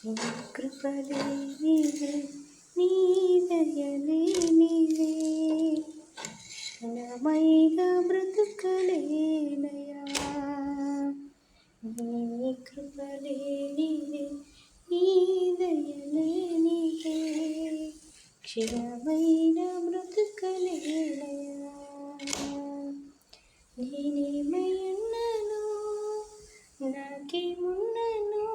నీ కృపలే నీవే, నీ దయలే నీవే, క్షణమైనా బ్రతుకలేనయా. నీ కృపలే నీవే, నీ దయలే నీవే, క్షణమైనా బ్రతుకలేనయా. నేనేమై ఉన్నాను, నాకేమున్నాను,